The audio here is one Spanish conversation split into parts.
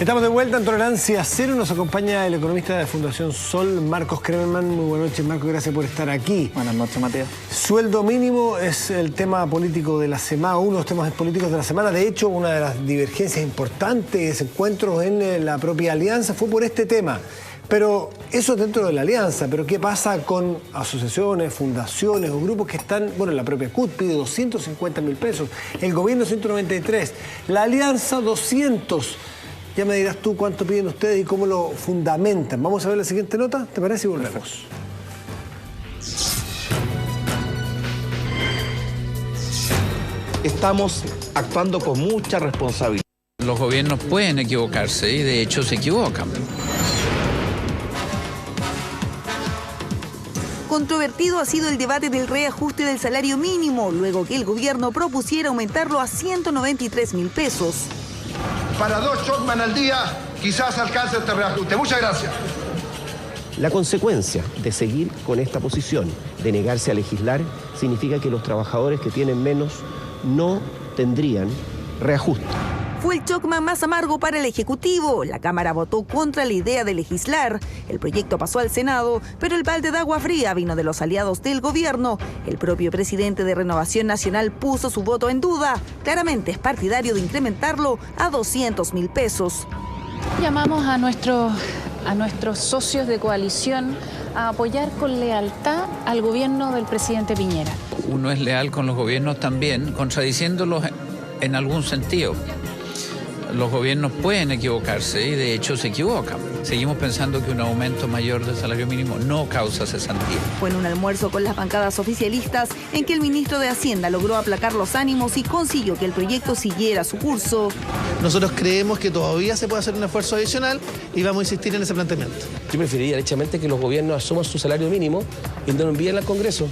Estamos de vuelta en Tolerancia Cero. Nos acompaña el economista de Fundación Sol, Marcos Kremerman. Muy buenas noches, Marcos. Gracias por estar aquí. Buenas noches, Matías. Sueldo mínimo es el tema político de la semana, uno de los temas políticos de la semana. De hecho, una de las divergencias importantes, encuentros en la propia alianza, fue por este tema. Pero eso dentro de la alianza. Pero ¿qué pasa con asociaciones, fundaciones o grupos que están, bueno, la propia CUT pide 250.000 pesos, el gobierno 193, la alianza 200. Ya me dirás tú cuánto piden ustedes y cómo lo fundamentan. Vamos a ver la siguiente nota, ¿te parece? Y volvemos. Estamos actuando con mucha responsabilidad. Los gobiernos pueden equivocarse y de hecho se equivocan. Controvertido ha sido el debate del reajuste del salario mínimo, luego que el gobierno propusiera aumentarlo a 193.000 pesos. Para 2 Chocman al día, quizás alcance este reajuste. Muchas gracias. La consecuencia de seguir con esta posición, de negarse a legislar, significa que los trabajadores que tienen menos no tendrían reajuste. Fue el Chocman más amargo para el Ejecutivo. La Cámara votó contra la idea de legislar. El proyecto pasó al Senado, pero el balde de agua fría vino de los aliados del gobierno. El propio presidente de Renovación Nacional puso su voto en duda. Claramente es partidario de incrementarlo a 200.000 pesos. Llamamos a nuestros socios de coalición a apoyar con lealtad al gobierno del presidente Piñera. Uno es leal con los gobiernos también, contradiciéndolos en algún sentido. Los gobiernos pueden equivocarse y de hecho se equivocan. Seguimos pensando que un aumento mayor del salario mínimo no causa cesantía. Fue en un almuerzo con las bancadas oficialistas en que el ministro de Hacienda logró aplacar los ánimos y consiguió que el proyecto siguiera su curso. Nosotros creemos que todavía se puede hacer un esfuerzo adicional y vamos a insistir en ese planteamiento. Yo preferiría derechamente que los gobiernos asuman su salario mínimo y no lo envíen al Congreso.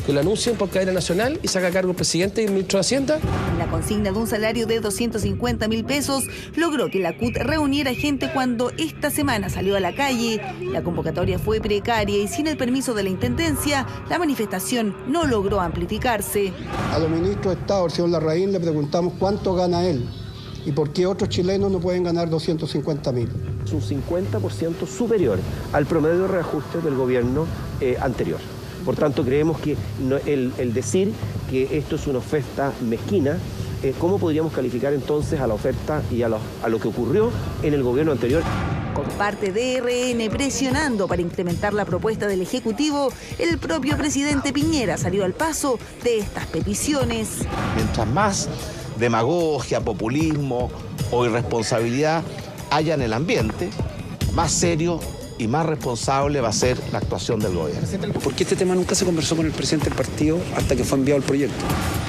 Que lo anuncien por cadena nacional y se haga cargo el presidente y el ministro de Hacienda. La consigna de un salario de 250.000 pesos logró que la CUT reuniera gente cuando esta semana salió a la calle. La convocatoria fue precaria y sin el permiso de la Intendencia, la manifestación no logró amplificarse. A los ministros de Estado, el señor Larraín, le preguntamos cuánto gana él y por qué otros chilenos no pueden ganar 250.000. Es un 50% superior al promedio de reajuste del gobierno anterior. Por tanto, creemos que el decir que esto es una oferta mezquina, ¿cómo podríamos calificar entonces a la oferta y a lo que ocurrió en el gobierno anterior? Con parte de RN presionando para incrementar la propuesta del Ejecutivo, el propio presidente Piñera salió al paso de estas peticiones. Mientras más demagogia, populismo o irresponsabilidad haya en el ambiente, más serio y más responsable va a ser la actuación del gobierno. Porque este tema nunca se conversó con el presidente del partido hasta que fue enviado el proyecto.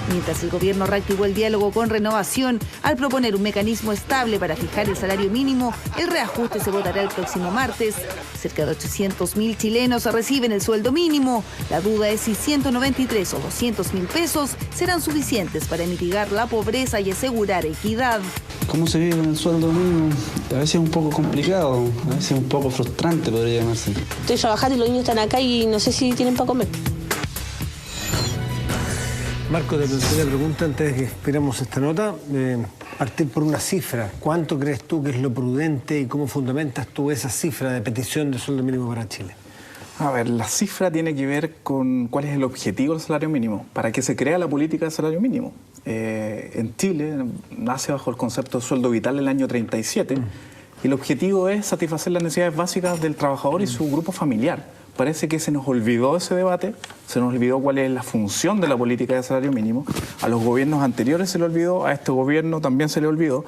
Mientras el gobierno reactivó el diálogo con Renovación, al proponer un mecanismo estable para fijar el salario mínimo, el reajuste se votará el próximo martes. Cerca de 800.000 chilenos reciben el sueldo mínimo. La duda es si 193 o 200.000 pesos serán suficientes para mitigar la pobreza y asegurar equidad. ¿Cómo se vive con el sueldo mínimo? A veces es un poco complicado, a veces un poco frustrante, podría llamarse. Estoy trabajando y los niños están acá y no sé si tienen para comer. Marco, te planteé la pregunta antes de que esperamos esta nota. Partir por una cifra. ¿Cuánto crees tú que es lo prudente y cómo fundamentas tú esa cifra de petición de sueldo mínimo para Chile? A ver, la cifra tiene que ver con cuál es el objetivo del salario mínimo, para qué se crea la política del salario mínimo. En Chile nace bajo el concepto de sueldo vital en el año 37 y el objetivo es satisfacer las necesidades básicas del trabajador y su grupo familiar. Parece que se nos olvidó ese debate, se nos olvidó cuál es la función de la política de salario mínimo. A los gobiernos anteriores se le olvidó, a este gobierno también se le olvidó.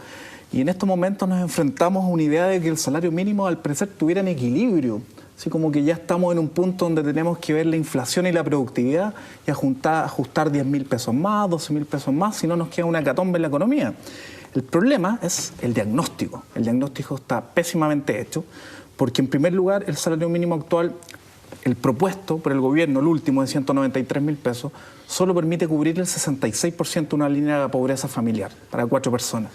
Y en estos momentos nos enfrentamos a una idea de que el salario mínimo al parecer tuviera en equilibrio. Así como que ya estamos en un punto donde tenemos que ver la inflación y la productividad y ajustar 10.000 pesos más, 12.000 pesos más, si no nos queda una hecatombe en la economía. El problema es el diagnóstico. El diagnóstico está pésimamente hecho porque en primer lugar el salario mínimo actual, el propuesto por el gobierno, el último de 193.000 pesos, solo permite cubrir el 66% de una línea de pobreza familiar para 4 personas.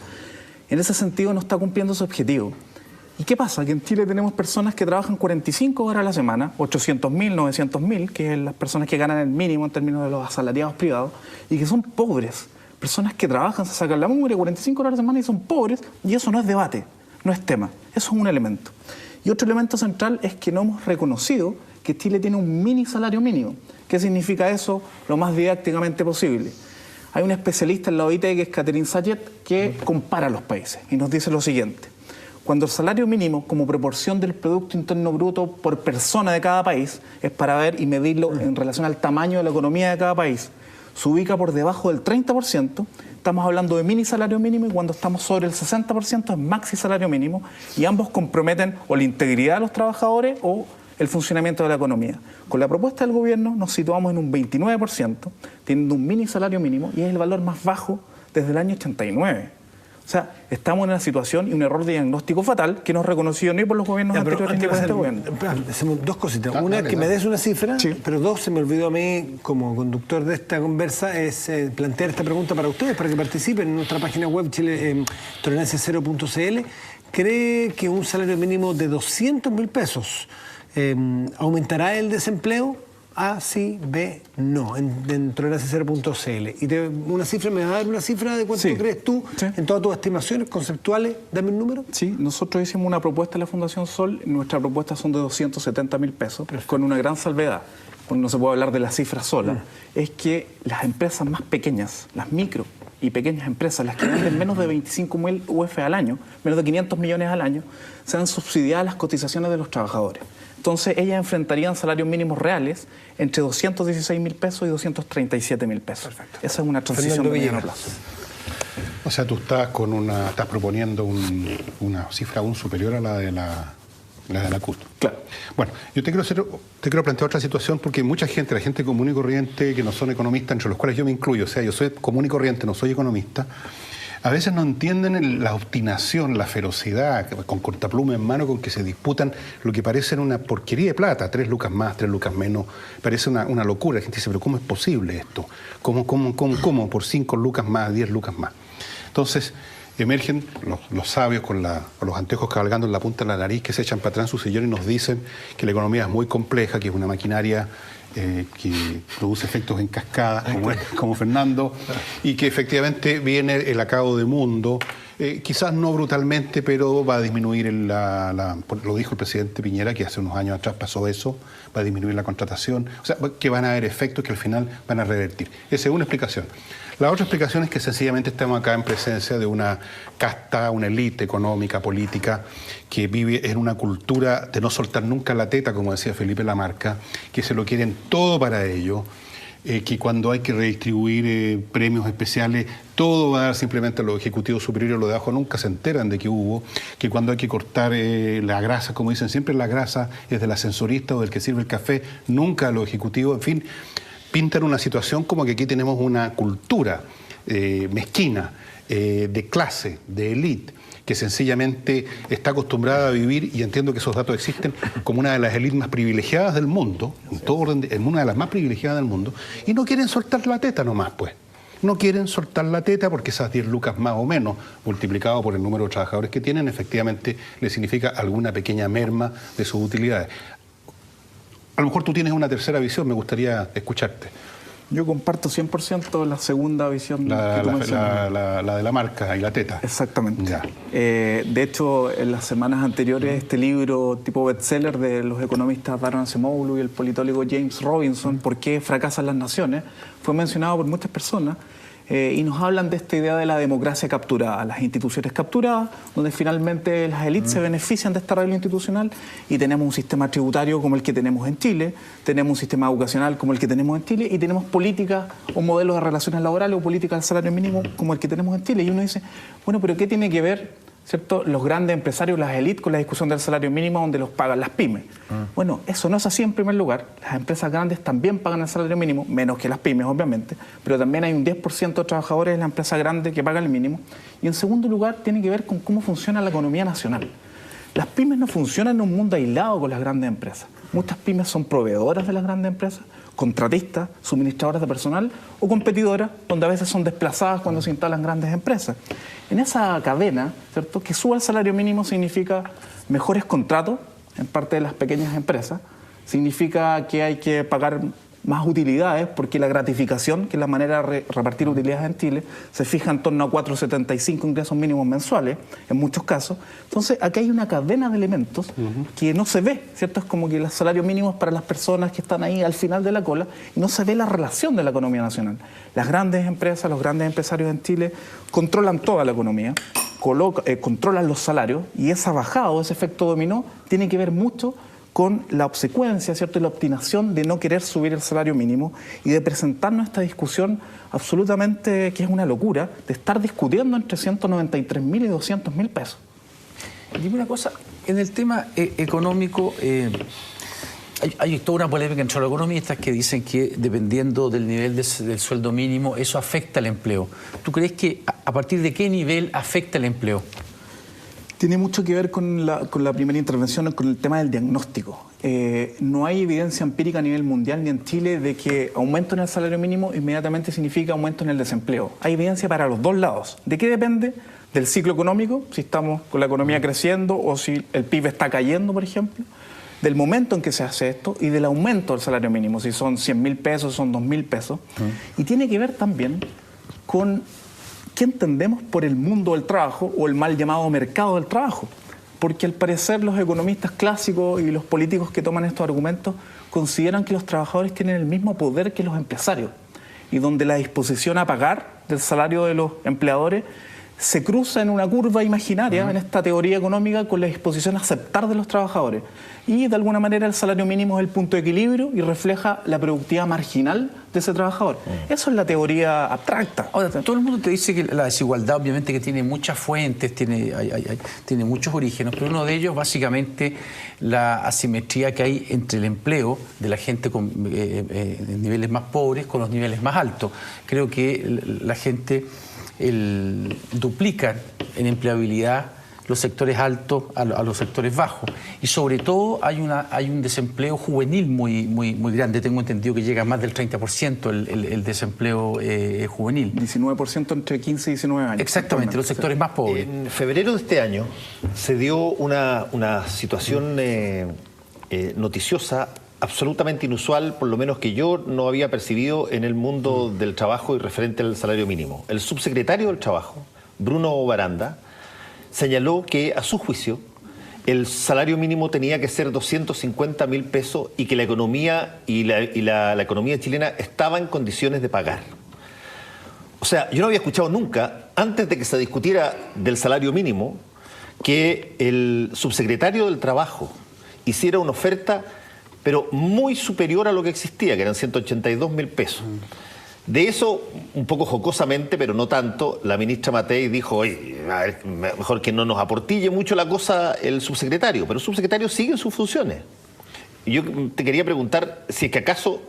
En ese sentido no está cumpliendo su objetivo. ¿Y qué pasa? Que en Chile tenemos personas que trabajan 45 horas a la semana, 800.000, 900.000, que es las personas que ganan el mínimo en términos de los asalariados privados, y que son pobres. Personas que trabajan, se sacan la mugre 45 horas a la semana y son pobres, y eso no es debate. no es tema. Eso es un elemento. Y otro elemento central es que no hemos reconocido que Chile tiene un mini salario mínimo. ¿Qué significa eso? Lo más didácticamente posible. Hay un especialista en la OIT, que es Catherine Sayet, que compara los países y nos dice lo siguiente. Cuando el salario mínimo, como proporción del Producto Interno Bruto por persona de cada país, es para ver y medirlo en relación al tamaño de la economía de cada país, se ubica por debajo del 30%, estamos hablando de mini salario mínimo, y cuando estamos sobre el 60% es maxi salario mínimo, y ambos comprometen o la integridad de los trabajadores o el funcionamiento de la economía. Con la propuesta del gobierno nos situamos en un 29%, teniendo un mini salario mínimo, y es el valor más bajo desde el año 89. O sea, estamos en una situación y un error de diagnóstico fatal que no es reconocido ni por los gobiernos anteriores ni por este gobierno. Dos cositas. Una es que me des una cifra, pero dos, se me olvidó a mí como conductor de esta conversa, es plantear esta pregunta para ustedes, para que participen en nuestra página web tolerancia0.cl. ¿Cree que un salario mínimo de 200.000 pesos aumentará el desempleo? A, sí, B, no, en tolerancia0.cl. Y una cifra, ¿me vas a dar una cifra de cuánto crees tú en todas tus estimaciones conceptuales? Dame un número. Sí, nosotros hicimos una propuesta en la Fundación Sol, nuestra propuesta son de 270.000 pesos, con una gran salvedad, porque no se puede hablar de la cifra sola, es que las empresas más pequeñas, las micro y pequeñas empresas, las que venden menos de 25.000 UF al año, menos de 500 millones al año, sean subsidiadas las cotizaciones de los trabajadores. Entonces, ellas enfrentarían salarios mínimos reales entre 216.000 pesos y 237.000 pesos. Perfecto. Esa es una transición de mediano plazo. O sea, tú estás proponiendo una cifra aún superior a la de la CUT. Claro. Bueno, yo te quiero plantear otra situación, porque mucha gente, la gente común y corriente, que no son economistas, entre los cuales yo me incluyo, o sea, yo soy común y corriente, no soy economista, a veces no entienden la obstinación, la ferocidad, con cortapluma en mano, con que se disputan lo que parece una porquería de plata, 3 lucas más, 3 lucas menos, parece una locura. La gente dice, pero ¿cómo es posible esto? ¿Cómo por 5 lucas más, 10 lucas más? Entonces, emergen los sabios con los anteojos cabalgando en la punta de la nariz, que se echan para atrás en su sillón y nos dicen que la economía es muy compleja, que es una maquinaria que produce efectos en cascada, como Fernando, y que efectivamente viene el acabo de mundo, quizás no brutalmente, pero va a disminuir, lo dijo el presidente Piñera, que hace unos años atrás pasó eso, va a disminuir la contratación, o sea, que van a haber efectos que al final van a revertir. Esa es una explicación. La otra explicación es que sencillamente estamos acá en presencia de una casta, una élite económica, política, que vive en una cultura de no soltar nunca la teta, como decía Felipe Lamarca, que se lo quieren todo para ello, que cuando hay que redistribuir premios especiales, todo va a dar simplemente a los ejecutivos superiores, los de abajo nunca se enteran de que hubo, que cuando hay que cortar la grasa, como dicen siempre, la grasa es del ascensorista o del que sirve el café, nunca a los ejecutivos, en fin, pintan una situación como que aquí tenemos una cultura mezquina, de clase, de élite, que sencillamente está acostumbrada a vivir, y entiendo que esos datos existen, como una de las élites más privilegiadas del mundo, en una de las más privilegiadas del mundo, y no quieren soltar la teta nomás, pues. No quieren soltar la teta porque esas 10 lucas más o menos, multiplicado por el número de trabajadores que tienen, efectivamente les significa alguna pequeña merma de sus utilidades. A lo mejor tú tienes una tercera visión, me gustaría escucharte. Yo comparto 100% la segunda visión que tú mencionas. La de la marca y la teta. Exactamente. Ya. De hecho, en las semanas anteriores, este libro tipo bestseller de los economistas Daron Acemoglu y el politólogo James Robinson, ¿Por qué fracasan las naciones?, fue mencionado por muchas personas. Y nos hablan de esta idea de la democracia capturada, las instituciones capturadas, donde finalmente las élites se benefician de este arreglo institucional, y tenemos un sistema tributario como el que tenemos en Chile, tenemos un sistema educacional como el que tenemos en Chile, y tenemos políticas o modelos de relaciones laborales o políticas del salario mínimo como el que tenemos en Chile. Y uno dice, bueno, pero ¿qué tiene que ver, cierto, los grandes empresarios, las élites, con la discusión del salario mínimo donde los pagan las pymes? Bueno, eso no es así en primer lugar. Las empresas grandes también pagan el salario mínimo, menos que las pymes, obviamente, pero también hay un 10% de trabajadores de la empresa grande que pagan el mínimo. Y en segundo lugar, tiene que ver con cómo funciona la economía nacional. Las pymes no funcionan en un mundo aislado con las grandes empresas. Muchas pymes son proveedoras de las grandes empresas, contratistas, suministradoras de personal o competidoras, donde a veces son desplazadas cuando se instalan grandes empresas. En esa cadena, ¿cierto?, que suba el salario mínimo significa mejores contratos en parte de las pequeñas empresas, significa que hay que pagar más utilidades, porque la gratificación, que es la manera de repartir utilidades en Chile, se fija en torno a 4,75 ingresos mínimos mensuales, en muchos casos. Entonces, aquí hay una cadena de elementos que no se ve, ¿cierto? Es como que los salarios mínimos para las personas que están ahí al final de la cola, y no se ve la relación de la economía nacional. Las grandes empresas, los grandes empresarios en Chile controlan toda la economía, controlan los salarios, y esa bajada o ese efecto dominó tiene que ver mucho con la obsecuencia, ¿cierto?, y la obstinación de no querer subir el salario mínimo y de presentarnos esta discusión absolutamente, que es una locura, de estar discutiendo entre 193.000 y 200.000 pesos. Dime una cosa, en el tema económico hay toda una polémica entre los economistas que dicen que dependiendo del nivel del sueldo mínimo eso afecta el empleo. ¿Tú crees que a partir de qué nivel afecta el empleo? Tiene mucho que ver con la primera intervención, con el tema del diagnóstico. No hay evidencia empírica a nivel mundial ni en Chile de que aumento en el salario mínimo inmediatamente significa aumento en el desempleo. Hay evidencia para los dos lados. ¿De qué depende? Del ciclo económico, si estamos con la economía creciendo o si el PIB está cayendo, por ejemplo, del momento en que se hace esto y del aumento del salario mínimo, si son 100.000 pesos, son 2.000 pesos. Y tiene que ver también con qué entendemos por el mundo del trabajo o el mal llamado mercado del trabajo. Porque al parecer los economistas clásicos y los políticos que toman estos argumentos consideran que los trabajadores tienen el mismo poder que los empresarios y donde la disposición a pagar del salario de los empleadores se cruza en una curva imaginaria en esta teoría económica con la disposición a aceptar de los trabajadores. Y de alguna manera el salario mínimo es el punto de equilibrio y refleja la productividad marginal de ese trabajador. Eso es la teoría abstracta. Ahora, todo el mundo te dice que la desigualdad obviamente que tiene muchas fuentes, tiene muchos orígenes, pero uno de ellos básicamente la asimetría que hay entre el empleo de la gente con niveles más pobres con los niveles más altos. Creo que la gente duplica en empleabilidad los sectores altos a los sectores bajos, y sobre todo hay un desempleo juvenil muy grande. Tengo entendido que llega a más del 30% el desempleo juvenil. 19% entre 15 y 19 años. Exactamente, los sectores más pobres. En febrero de este año se dio una situación noticiosa absolutamente inusual, por lo menos que yo no había percibido en el mundo del trabajo y referente al salario mínimo. El subsecretario del Trabajo, Bruno Baranda, señaló que, a su juicio, el salario mínimo tenía que ser 250.000 pesos y que la economía y la economía chilena estaba en condiciones de pagar. O sea, yo no había escuchado nunca, antes de que se discutiera del salario mínimo, que el subsecretario del Trabajo hiciera una oferta, pero muy superior a lo que existía, que eran 182.000 pesos. De eso, un poco jocosamente, pero no tanto, la ministra Matei dijo, oye, a ver, mejor que no nos aportille mucho la cosa el subsecretario, pero el subsecretario sigue en sus funciones. Y yo te quería preguntar si es que acaso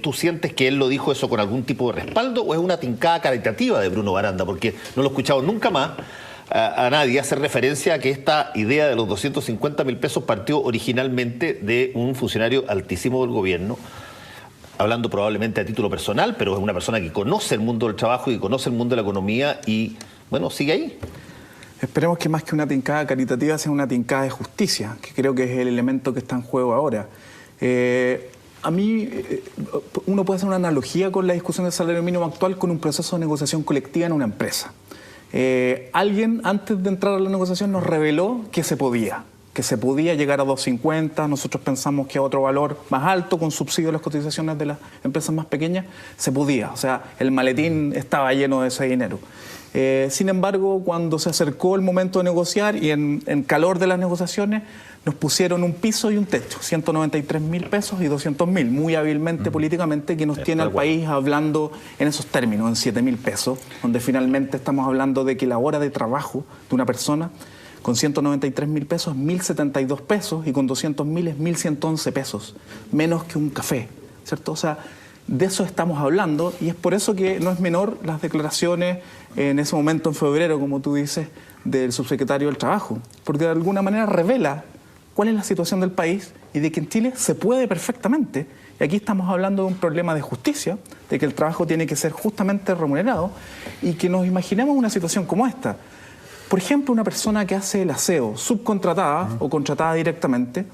tú sientes que él lo dijo eso con algún tipo de respaldo o es una tincada caritativa de Bruno Baranda, porque no lo he escuchado nunca más a nadie hacer referencia a que esta idea de los 250.000 pesos partió originalmente de un funcionario altísimo del gobierno, hablando probablemente a título personal, pero es una persona que conoce el mundo del trabajo y conoce el mundo de la economía y, bueno, sigue ahí. Esperemos que más que una tincada caritativa sea una tincada de justicia, que creo que es el elemento que está en juego ahora. A mí, uno puede hacer una analogía con la discusión del salario mínimo actual con un proceso de negociación colectiva en una empresa. Alguien, antes de entrar a la negociación, nos reveló que se podía llegar a 250, nosotros pensamos que a otro valor más alto, con subsidio de las cotizaciones de las empresas más pequeñas, se podía. O sea, el maletín estaba lleno de ese dinero. Sin embargo, cuando se acercó el momento de negociar y en calor de las negociaciones, nos pusieron un piso y un techo, 193.000 pesos y 200.000, muy hábilmente políticamente, que nos tiene al país hablando en esos términos, en 7.000 pesos, donde finalmente estamos hablando de que la hora de trabajo de una persona con 193.000 pesos, 1.072 pesos, y con 200.000 es 1.111 pesos, menos que un café, ¿cierto? O sea, de eso estamos hablando, y es por eso que no es menor las declaraciones en ese momento, en febrero, como tú dices, del subsecretario del Trabajo, porque de alguna manera revela cuál es la situación del país y de que en Chile se puede perfectamente. Y aquí estamos hablando de un problema de justicia, de que el trabajo tiene que ser justamente remunerado, y que nos imaginemos una situación como esta. Por ejemplo, una persona que hace el aseo subcontratada o contratada directamente,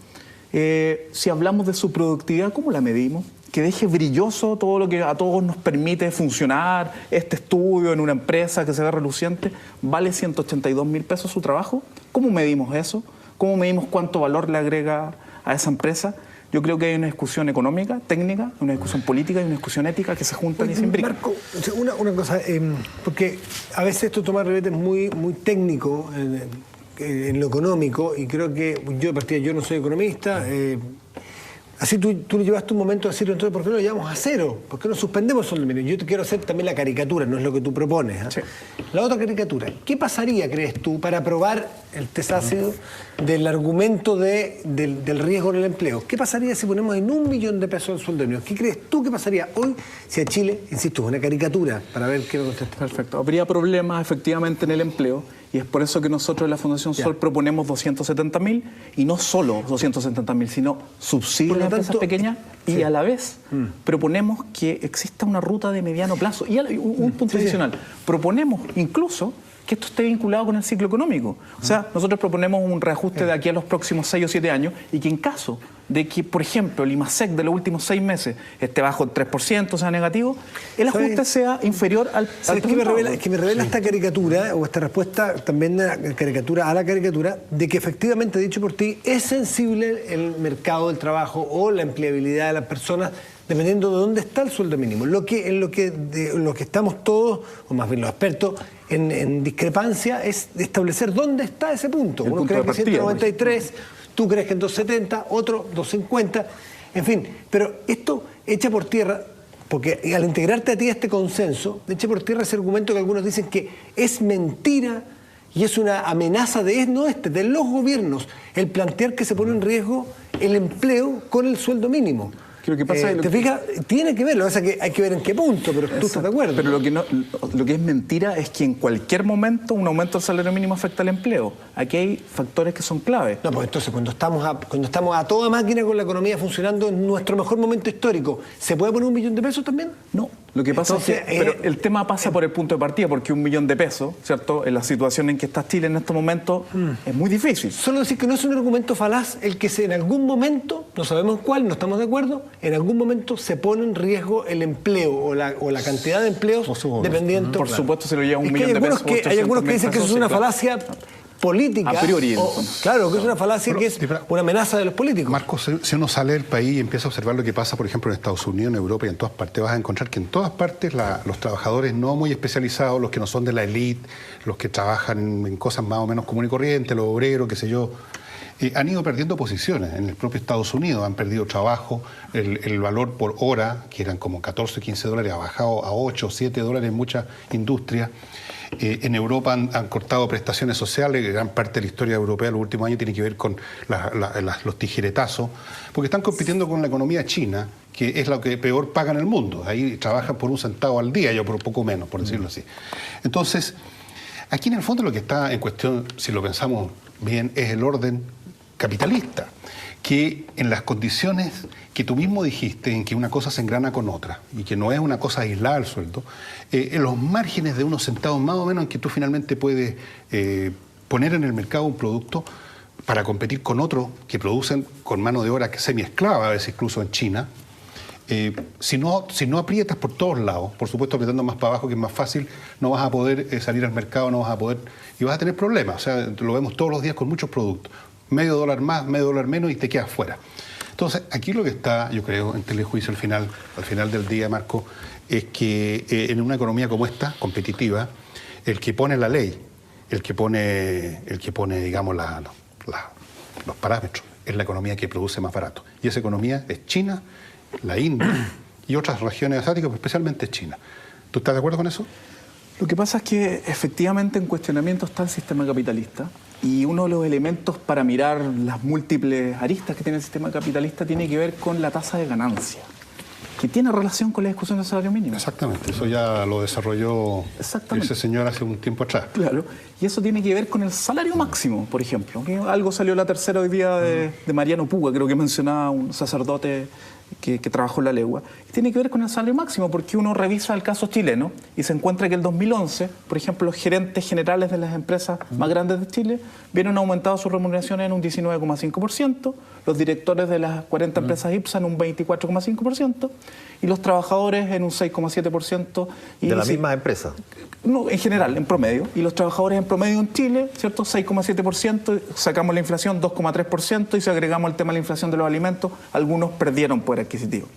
si hablamos de su productividad, ¿cómo la medimos? que deje brilloso todo lo que a todos nos permite funcionar, este estudio en una empresa que se ve reluciente, ¿vale 182.000 pesos su trabajo? ¿Cómo medimos eso? ¿Cómo medimos cuánto valor le agrega a esa empresa? Yo creo que hay una discusión económica, técnica, una discusión política y una discusión ética que se juntan y se imbrican. Marco, una cosa, porque a veces esto toma rebetes muy técnico en lo económico, y creo que yo de partida yo no soy economista. Así tú le llevaste un momento a decir, entonces, ¿por qué no lo llevamos a cero? ¿Por qué no suspendemos el sueldo mínimo? Yo te quiero hacer también la caricatura, no es lo que tú propones. Sí. La otra caricatura, ¿qué pasaría, crees tú, para probar el test ácido del argumento del riesgo en el empleo? ¿Qué pasaría si ponemos en 1 millón de pesos el sueldo mínimo? ¿Qué crees tú que pasaría hoy si a Chile, insisto, es una caricatura, para ver qué me contestas? Perfecto. Habría problemas efectivamente en el empleo, y es por eso que nosotros en la Fundación Sol proponemos 270.000, y no solo 270.000, sino subsidios a empresas pequeñas, y a la vez proponemos que exista una ruta de mediano plazo. Y un punto adicional, proponemos incluso que esto esté vinculado con el ciclo económico. O sea, nosotros proponemos un reajuste de aquí a los próximos 6 o 7 años, y que en caso de que, por ejemplo, el IMASEC de los últimos 6 meses esté bajo el 3%, sea negativo, el ajuste sea inferior al... ¿Sabes qué me revela esta caricatura, o esta respuesta también de la caricatura a la caricatura, de que efectivamente, dicho por ti, es sensible el mercado del trabajo o la empleabilidad de las personas dependiendo de dónde está el sueldo mínimo? En lo que estamos todos, o más bien los expertos, en discrepancia es de establecer dónde está ese punto. Uno cree que 193, tú crees que en 270, otro 250, en fin. Pero esto echa por tierra, porque al integrarte a ti a este consenso, echa por tierra ese argumento que algunos dicen que es mentira y es una amenaza de los gobiernos, el plantear que se pone en riesgo el empleo con el sueldo mínimo. Lo que pasa ¿te fijas? Tiene que ver, lo que pasa es que hay que ver en qué punto, pero tú estás de acuerdo. Pero lo que es mentira es que en cualquier momento un aumento del salario mínimo afecta al empleo. Aquí hay factores que son clave. No, pues entonces cuando estamos a toda máquina con la economía funcionando en nuestro mejor momento histórico, ¿se puede poner 1 millón de pesos también? No. Lo que pasa es que pero el tema pasa por el punto de partida, porque 1 millón de pesos, ¿cierto?, en la situación en que está Chile en estos momentos, es muy difícil. Solo decir que no es un argumento falaz el que en algún momento, no sabemos cuál, no estamos de acuerdo, en algún momento se pone en riesgo el empleo o la cantidad de empleos dependiendo. Por supuesto se lo lleva 1 millón de pesos. Hay algunos que dicen que eso es una falacia política. A priori. Claro, que es una falacia, que es una amenaza de los políticos. Marcos, si uno sale del país y empieza a observar lo que pasa, por ejemplo, en Estados Unidos, en Europa y en todas partes, vas a encontrar que en todas partes los trabajadores no muy especializados, los que no son de la élite, los que trabajan en cosas más o menos común y corriente, los obreros, qué sé yo, han ido perdiendo posiciones. En el propio Estados Unidos han perdido trabajo, el valor por hora, que eran como 14 o 15 dólares, ha bajado a 8 o 7 dólares en muchas industrias. En Europa han cortado prestaciones sociales, gran parte de la historia europea los últimos años tiene que ver con los tijeretazos, porque están compitiendo con la economía china, que es la que peor paga en el mundo. Ahí trabajan por 1 centavo al día, yo por poco menos, por decirlo así. Entonces, aquí en el fondo lo que está en cuestión, si lo pensamos bien, es el orden capitalista, que en las condiciones que tú mismo dijiste, en que una cosa se engrana con otra y que no es una cosa aislada al sueldo, en los márgenes de unos centavos más o menos en que tú finalmente puedes poner en el mercado un producto para competir con otros que producen con mano de obra semi-esclava, a veces incluso en China. Si no aprietas por todos lados, por supuesto apretando más para abajo, que es más fácil, no vas a poder salir al mercado, no vas a poder, y vas a tener problemas. O sea, lo vemos todos los días con muchos productos. $0.50 más, $0.50 menos y te quedas fuera. Entonces, aquí lo que está, yo creo, en telejuicio al final del día, Marco, es que en una economía como esta, competitiva, el que pone la ley, el que pone digamos, los parámetros, es la economía que produce más barato. Y esa economía es China, la India y otras regiones asiáticas, pero especialmente China. ¿Tú estás de acuerdo con eso? Lo que pasa es que efectivamente en cuestionamiento está el sistema capitalista, y uno de los elementos para mirar las múltiples aristas que tiene el sistema capitalista tiene que ver con la tasa de ganancia, que tiene relación con la discusión del salario mínimo. Exactamente, eso ya lo desarrolló ese señor hace un tiempo atrás. Claro, y eso tiene que ver con el salario máximo, por ejemplo. Que algo salió la tercera hoy día de Mariano Puga, creo que mencionaba un sacerdote que trabajó en la legua. Y tiene que ver con el salario máximo, porque uno revisa el caso chileno y se encuentra que el 2011, por ejemplo, los gerentes generales de las empresas más grandes de Chile vieron aumentado sus remuneraciones en un 19,5%, los directores de las 40 empresas IPSA en un 24,5% y los trabajadores en un 6,7%. ¿De las mismas empresas? No, en general, en promedio. Y los trabajadores en promedio en Chile, ¿cierto? 6,7%, sacamos la inflación 2,3% y si agregamos el tema de la inflación de los alimentos, algunos perdieron poder adquisitivo.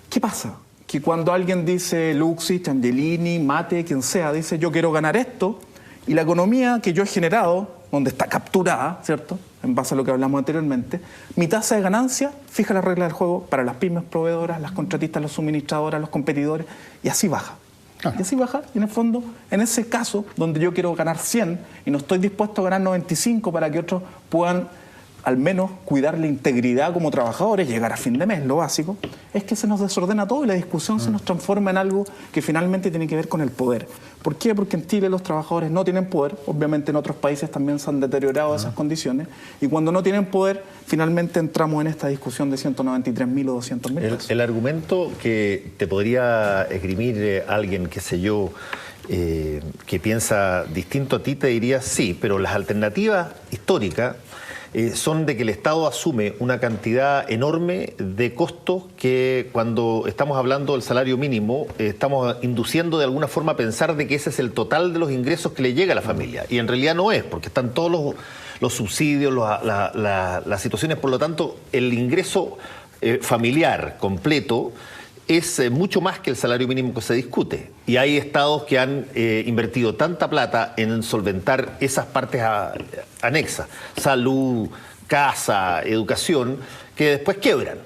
¿Qué pasa? Que cuando alguien dice, Luxich, Angelini, Mate, quien sea, dice yo quiero ganar esto, y la economía que yo he generado, donde está capturada, ¿cierto?, en base a lo que hablamos anteriormente, mi tasa de ganancia fija la regla del juego para las pymes proveedoras, las contratistas, las suministradoras, los competidores, y así baja. Y así baja, y en el fondo, en ese caso, donde yo quiero ganar 100 y no estoy dispuesto a ganar 95 para que otros puedan al menos cuidar la integridad como trabajadores, llegar a fin de mes, lo básico, es que se nos desordena todo y la discusión se nos transforma en algo que finalmente tiene que ver con el poder. ¿Por qué? Porque en Chile los trabajadores no tienen poder, obviamente en otros países también se han deteriorado esas condiciones, y cuando no tienen poder, finalmente entramos en esta discusión de 193.000 o 200.000 pesos. El argumento que te podría esgrimir alguien, qué sé yo, que piensa distinto a ti, te diría sí, pero las alternativas históricas son de que el Estado asume una cantidad enorme de costos que cuando estamos hablando del salario mínimo estamos induciendo de alguna forma a pensar de que ese es el total de los ingresos que le llega a la familia. Y en realidad no es, porque están todos los subsidios, las situaciones. Por lo tanto, el ingreso familiar completo es mucho más que el salario mínimo que se discute. Y hay estados que han invertido tanta plata en solventar esas partes anexas, salud, casa, educación, que después quiebran.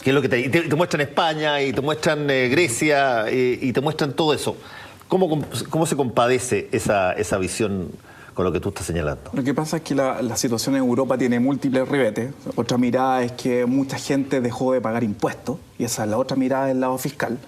Que es lo que te muestran España y te muestran Grecia y te muestran todo eso. ¿Cómo se compadece esa visión con lo que tú estás señalando? Lo que pasa es que la situación en Europa tiene múltiples ribetes. Otra mirada es que mucha gente dejó de pagar impuestos, y esa es la otra mirada del lado fiscal.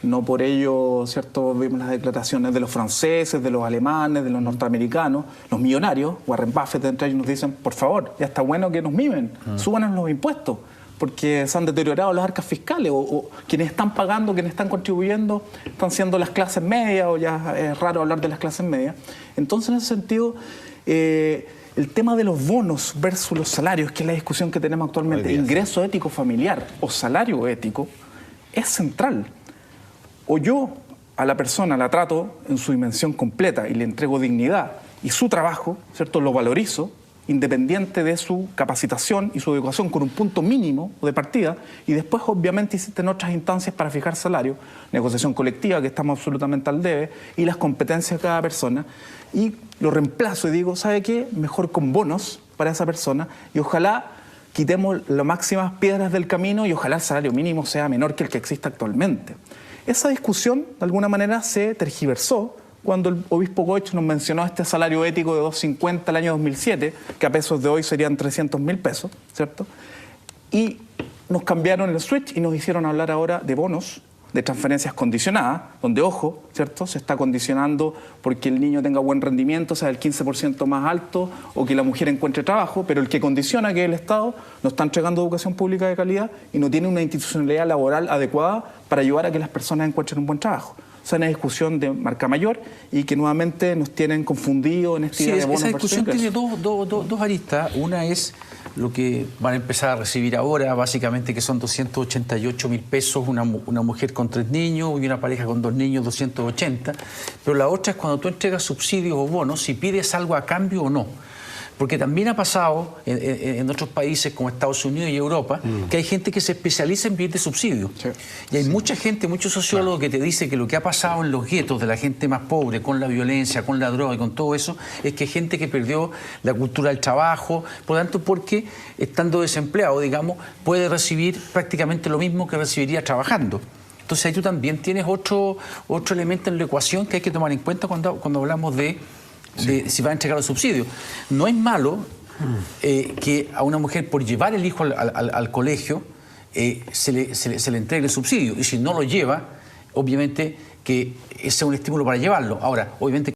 No por ello, ¿cierto?, vimos las declaraciones de los franceses, de los alemanes, de los norteamericanos, los millonarios, Warren Buffett entre ellos, nos dicen, por favor, ya está bueno que nos mimen, súbanos los impuestos, porque se han deteriorado las arcas fiscales, o quienes están pagando, quienes están contribuyendo, están siendo las clases medias, o ya es raro hablar de las clases medias. Entonces, en ese sentido, el tema de los bonos versus los salarios, que es la discusión que tenemos actualmente, ingreso ético familiar o salario ético, es central. O yo a la persona la trato en su dimensión completa y le entrego dignidad, y su trabajo, ¿cierto?, lo valorizo, independiente de su capacitación y su educación, con un punto mínimo de partida, y después obviamente existen otras instancias para fijar salario, negociación colectiva, que estamos absolutamente al debe, y las competencias de cada persona, y lo reemplazo y digo, ¿sabe qué? Mejor con bonos para esa persona, y ojalá quitemos las máximas piedras del camino y ojalá el salario mínimo sea menor que el que existe actualmente. Esa discusión, de alguna manera, se tergiversó cuando el obispo Goich nos mencionó este salario ético de 2.50 el año 2007, que a pesos de hoy serían 300.000 pesos, ¿cierto? Y nos cambiaron el switch y nos hicieron hablar ahora de bonos, de transferencias condicionadas, donde, ojo, ¿cierto?, se está condicionando porque el niño tenga buen rendimiento, sea el 15% más alto, o que la mujer encuentre trabajo, pero el que condiciona, que es el Estado, no está entregando educación pública de calidad y no tiene una institucionalidad laboral adecuada para ayudar a que las personas encuentren un buen trabajo. O sea, una discusión de marca mayor y que nuevamente nos tienen confundidos en esta idea de bonos. Esa discusión tiene dos aristas. Una es lo que van a empezar a recibir ahora, básicamente, que son 288.000 pesos, una mujer con 3 niños y una pareja con 2 niños, 280. Pero la otra es cuando tú entregas subsidios o bonos, si pides algo a cambio o no. Porque también ha pasado en otros países como Estados Unidos y Europa, que hay gente que se especializa en pedir subsidios. Sí. Y hay mucha gente, muchos sociólogos que te dicen que lo que ha pasado en los guetos de la gente más pobre, con la violencia, con la droga y con todo eso, es que hay gente que perdió la cultura del trabajo, por lo tanto, porque estando desempleado, digamos, puede recibir prácticamente lo mismo que recibiría trabajando. Entonces ahí tú también tienes otro elemento en la ecuación que hay que tomar en cuenta cuando hablamos de si va a entregar los subsidios. No es malo que a una mujer, por llevar el hijo al colegio, se le entregue el subsidio. Y si no lo lleva, obviamente que ese es un estímulo para llevarlo. Ahora, obviamente